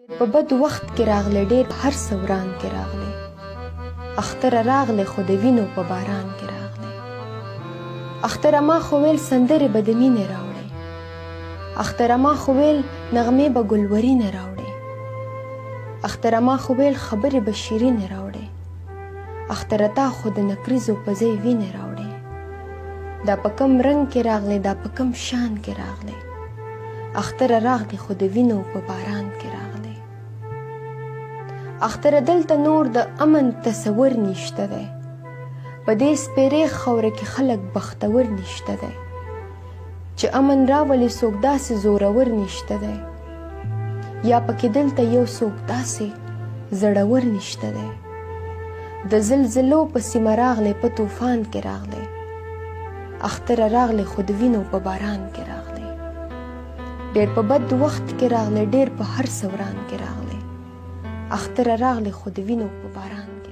په بد وخت کې راغلی ډېر هر څه وران کې راغلی اختره راغلی خو د وینو په باران کې راغلی اختره ما خو ویل سندرې به د مینې راوړې اختره ما خو ویل نغمې به ګلورینې راوړې اختره ما خو ویل خبرې به شیرینې راوړې اختره تا خو د نکریزو په ځای وینې راوړې دا په کم رنګ کې راغلی دا په کم شان کې راغلی اختره راغلی خو د وینو په باران کې راغلی اختره دلته نور د امن تصور نشته دی په دې سپېرې خوره کې خلک بختور نشته دی چې امن راولي څوک داسې زورور نشته دی یا پکې دلته یو څوک داسې زړور نشته دی د زلزلو په سیمه راغلی په طوفان کې راغلی اختره راغلی خو د وینو په باران کې راغلی ډېر په بد وخت کې راغلی ډېر په هر څه وران کې راغلی اختره راغلی خو د وینو په باران کې